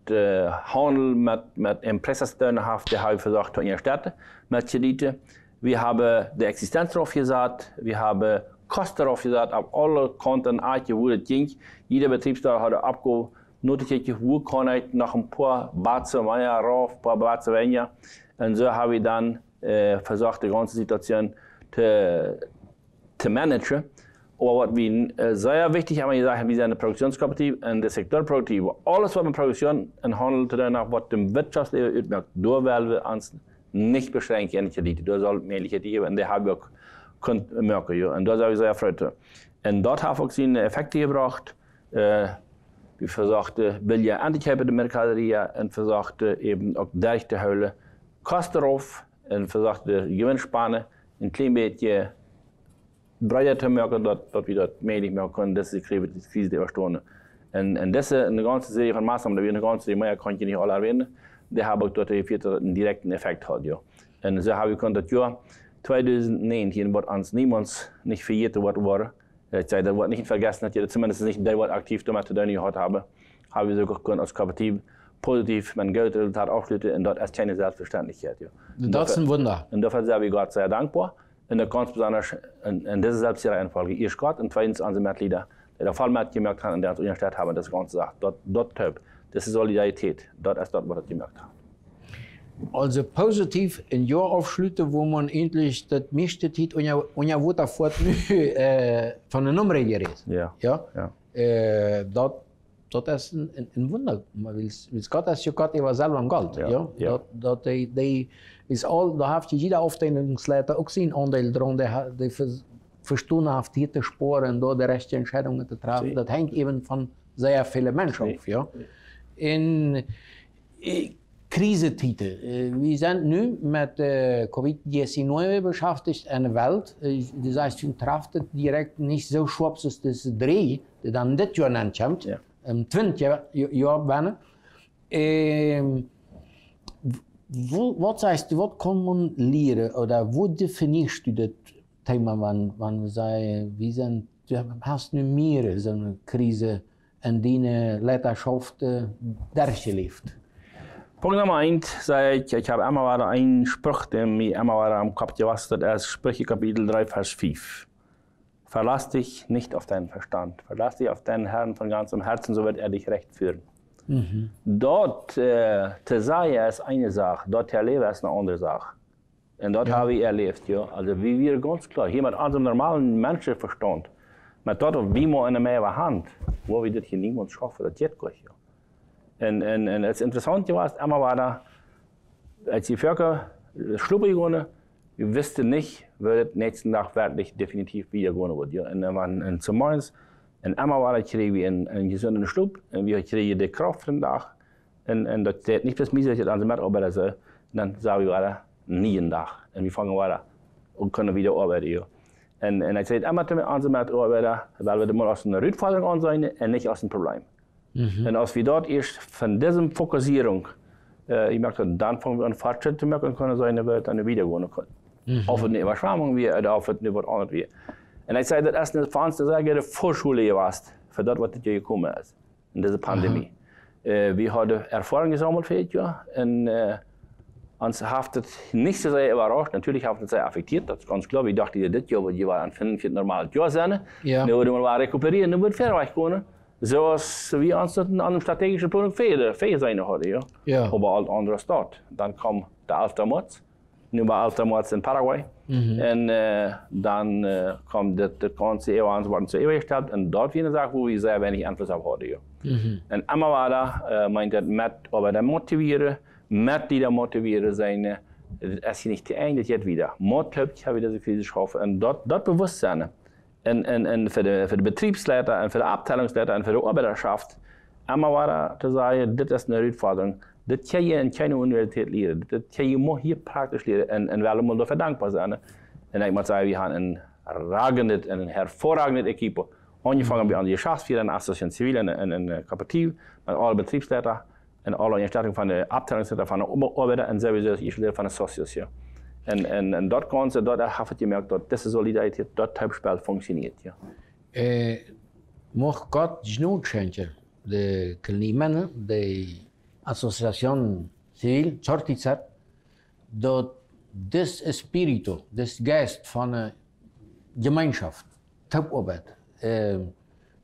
Handel, mit Impressen zu tun hat, die haben wir versucht zu erstatten, mit Kredite. Wir haben die Existenz raufgesagt, wir haben Kosten raufgesagt, auf alle Konten, wo das ging. Jeder Betriebsstelle hat abgenotiert, wo kann ich noch ein paar Batzen mehr rauf, ein paar Batzen weniger. Und so haben wir dann versucht, die ganze Situation zu managen. Aber was wir sehr wichtig haben, gesagt, wir sind eine Produktionskooperative und der Sektorproduktive. Alles, was mit Produktion und Handel zu tun hat, was dem Wirtschaftsleben ausmacht, da werden wir uns nicht beschränken in Kredite. Da soll Möglichkeiten geben und die haben wir auch merken. Ja. Und da sind wir sehr erfreut. Und dort haben wir auch seine Effekte gebracht. Wir versuchten, billige Antikörper der Mercaderie und versuchten eben auch dadurch zu halten, Kosten drauf und versuchten, Gewinnspanne ein klein bisschen breiter zu merken, dass wir das möglich machen können, dass die Krise überstehen. Und das ist eine ganze Serie von Maßnahmen, die wir eine ganze Serie mehr kann ich nicht alle erwähnen, die haben auch dort einen direkten Effekt gehabt. Ja. Und so haben wir können das Jahr 2019, was uns niemals nicht verjährt war, das wird nicht vergessen, dass zumindest nicht der, was aktiv damit zu tun gehabt haben wir sogar als Kooperative positiv mein Geldresultat aufschlüten und dort ist keine Selbstverständlichkeit. Ja. Das ist ein Wunder. Und dafür sind wir Gott sehr dankbar. Und ganz besonders in dieser Selbstreihenfolge, erst Gott und zweitens unsere Mitglieder, die der Fall mitgemerkt haben und die uns unterstützt haben, das Ganze sagt, dort das ist Solidarität, dort ist dort, was wir gemerkt haben. Also positiv ein Jahr aufschlüten, wo man endlich das meiste Zeit und ja wurde fort von der Nummer geredet. Ja. Dat is een wunder. Maar wil Gott als je Gott immer selber am Geld. Ja. Dat is al, da heeft je jeder Aufteilungsleiter ook zijn aandeel dran. Die verstanden heeft hier te sporen en door de rechte Entscheidungen te treffen. Dat hangt eben van sehr vielen Menschen af. Ja. In Krisetiten. Wir sind nu mit Covid-19 beschäftigt in der Welt. Das heißt, wir treffen direkt nicht so schwab, als das Dreh, die dann das Jahr ankommt. Ja. 20 Jahre bijna. Wat sagst du, wat kan man leren oder wo definierst du das Thema, wenn wir sagen, du hast nu mehr so eine Krise in deiner Leiterschaft durchgelebt? Punkt Nummer 1, sage ich habe einmal wieder einen Spruch, der mir einmal wieder am Kopf gewasst hat, als Sprüche Kapitel 3, Vers 5. Verlass dich nicht auf deinen Verstand, verlass dich auf deinen Herrn von ganzem Herzen, so wird er dich recht führen. Mhm. Dort zu sagen ist eine Sache, dort zu erleben ist eine andere Sache. Und dort habe ich erlebt, ja. Also wie wir ganz klar, hier mit unserem normalen Menschenverstand, mit dort, wie man in der Hand, wo wir das hier niemand schaffen, das geht gar nicht. Ja. Und das Interessante war, einmal war da, als die Völker schluppen gegangen, wir wussten nicht, wer das nächsten Tag wirklich definitiv wieder gehen wird. Ja. Und dann waren zum Morgen, und einmal war das, kriegen wir einen gesunden Schlupp, und wir kriegen die Kraft für den Tag. Und das ist nicht das Miese, das an der Arbeit so. Und dann sagen wir weiter, nie einen Tag. Und wir fangen weiter und können wieder arbeiten. Ja. En ik zei immer met onze medarbeiter, weil wir mal aus einer Herausforderung ansehen und nicht aus einem Problem. Und als wir dort erst von dieser Fokussierung, ich merke, dann fangen wir an Fortschritt zu merken, können sein, dass wir dann wieder gehen können. Auf eine Überschwemmung wie, oder auf eine was anderes wie. Und ich sage, das ist für uns eine Vorschule gewesen, für das, was hier gekommen ist, in dieser Pandemie. Wir haben Erfahrungen gesammelt für das Jahr und uns hat es nicht so sehr überrascht. Natürlich hat es sehr affektiert, das ist ganz klar. Ich dachte, das Jahr wird ein 45 normales Jahr sein. Ja. Dann würden wir mal rekuperieren, dann wird es gehen. Zoals we ons dat aan een strategische product veel zijn hadden, ja. Ja. Op een andere stad. Dan kwam de Altamats, nu bij Altamats in Paraguay. En dan kwam de ganze EU worden zur EU gestellt. En dat was een zaak waar we zeer weinig Einfluss op hadden, ja. En immer war da, meint dat met aber motiveren, met die da motiveren zijn, als je niet te eind, dat je het wieder. Met heb je wieder so viel geschaffen. En dat Bewusstsein. Und für die Betriebsleiter, und für die Abteilungsleiter, und für die Arbeiterschaft, immer war zu sagen, das ist eine Herausforderung. Das kann je in keine Universität lernen. Das kann je nur hier praktisch lernen. Und wir müssen dafür dankbar sein. Und ich muss sagen, wir haben eine hervorragende Equipe. Angefangen bei der Geschäftsführer, der Association Zivil, und Kooperativ, und alle Betriebsleiter, und alle Instellungen von der Abteilungsleiter, von der Arbeiter, und sowieso ich von der Association. En dat kan ze, dat heb ik gemerkt dat deze solidariteit, dat type functioneert. Ja. Mocht God genoeg schenken, de klimaat, de associatie civil, zorgt er dat dit spiritu, dit geest van een gemeenschap, toparbeid,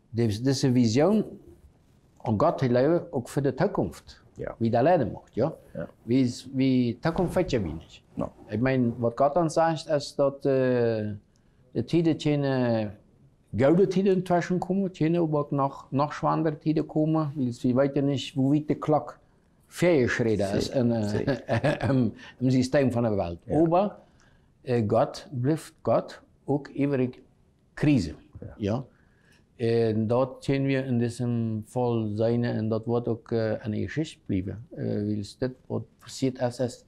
deze visie om God te leven, ook voor de toekomst. Ja. Wie dat leiden mocht, ja? Ja. Wie toekomst weet je niet. No. Ik meen, wat God dan zegt, is dat de tijden geen gouden tijden tussen komen, geen ook nog zwaardere tijden komen. We weten niet hoe de klok vergeschreden is in het systeem van de wereld. Ja. Maar God blijft God ook iedere crisis. Ja. Ja? En dat zien we in diesem Fall zijn en dat wordt ook een geschichte blijven. Dit wat passiert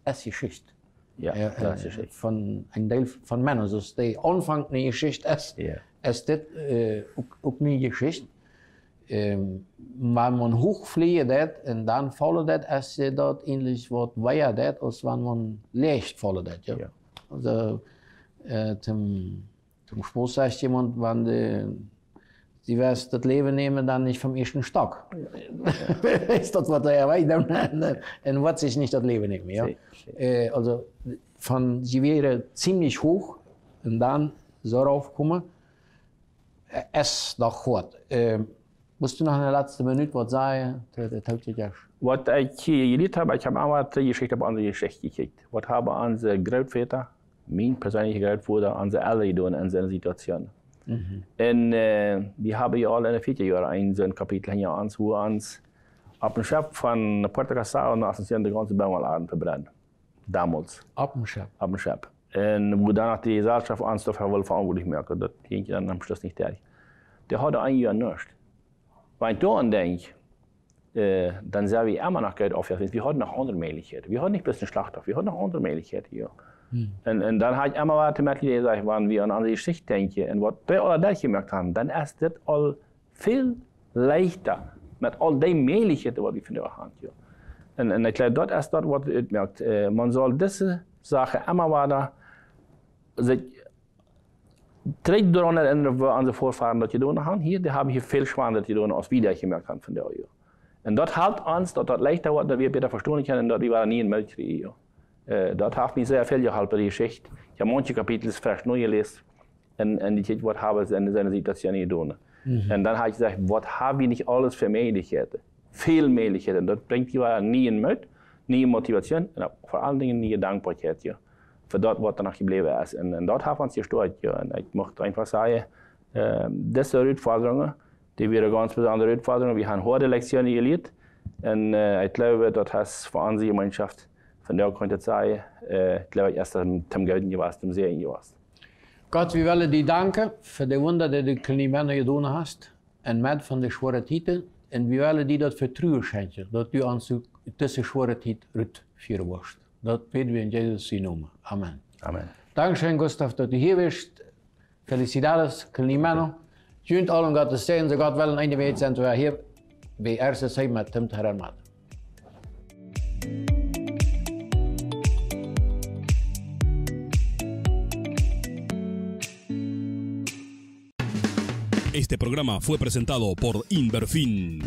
is Geschichte. Ja, das ist von ein Teil von Männern. Also der Anfang einer Geschichte ist das auch eine Geschichte. Wenn man hochfliegt und dann fällt das, ist das ähnlich was weiter das, als wenn man leicht fällt. Ja. Ja. Also zum Spruch sagt jemand, wenn sie das Leben nehmen, dann nicht vom ersten Stock. Ja. Ist das, was er weiß, und was sich nicht das Leben nehmen. Ja? Also, sie wäre ziemlich hoch und dann so raufkommen, es doch gut. Musst du noch in der letzten Minute was sagen? Was ich gelesen habe, ich habe einmal die Geschichte auf andere Geschichte gekriegt. Was haben unsere Großväter, mein persönlicher Großvater, unsere Eltern getan in seiner Situation? Und die haben ja alle in den 40 Jahren ein so ein Kapitel hier an, wo uns auf dem Schiff von Puerto Casado nach Asunción die ganze Baumarladen verbrennt. Damals. Auf dem Schiff? Auf dem Schiff. Und wo danach die Gesellschaft uns dafür wohl verantwortlich merken, das ging dann am Schluss nicht fertig. Der hatte ein Jahr nichts. Wenn ich daran denke, dann sehen wir immer noch Geld aufwerfen. Wir hatten noch andere Möglichkeiten. Wir hatten nicht bloß einen Schlachthof, wir hatten noch andere Möglichkeiten hier. Und dann habe ich immer weiter mit dir gesagt, wenn wir an andere Geschichte denken und was wir alle das gemerkt haben, dann ist das all viel leichter mit all den Möglichkeiten, die wir von der Hand haben. Und ich glaube, das ist das, was ich merkt. Man soll diese Sache immer weiter sich direkt daran erinnern, wo unsere Vorfahren das getan haben. Hier, die haben hier viel schwerer getan, als wir das gemerkt haben von der EU. Und das hält uns, dass das leichter wird, dass wir besser verstehen können, dass wir nie in Milchkrieg. Dat heeft mij zeer veel geholpen, die Geschichte. Ich habe manche Kapitel frisch neu gelesen und die Geschichte, was haben sie in seiner Situation getan. Und dann habe ich gesagt, was haben wir nicht alles für Möglichkeiten? Viel Möglichkeiten. Das bringt die nie in Mut, nie in Motivation und vor allen Dingen nie in Dankbarkeit. Ja, für das, was danach geblieben ist. Und das hat uns gestört. Ja. Und ich möchte einfach sagen, diese Herausforderungen, die wären ganz besondere Herausforderungen. Wir haben hohe Lektionen gelernt. Und ich glaube, das ist für unsere Gemeinschaft. Von der könnte ich sagen, glaube ich, erst dem Gelden gewesen, dem Serien gewesen. Gott, wir wollen dir danken für die Wunder, die du kleine Männer getan hast. Und mit von der schweren Titeln. Und wir wollen dir das Vertrauen schenken, dass du uns diese schwere Zeit führen wirst. Das beten wir in Jesus' Namen. Amen. Amen. Dankeschön, Gustav, dass du hier bist. Felicidades, Kalimano. Junt allen gaat te zijn, ze gaat wel een einde weet zijn we hier bij RCC met Tumm Teré. Este programa fue presentado por Inverfin.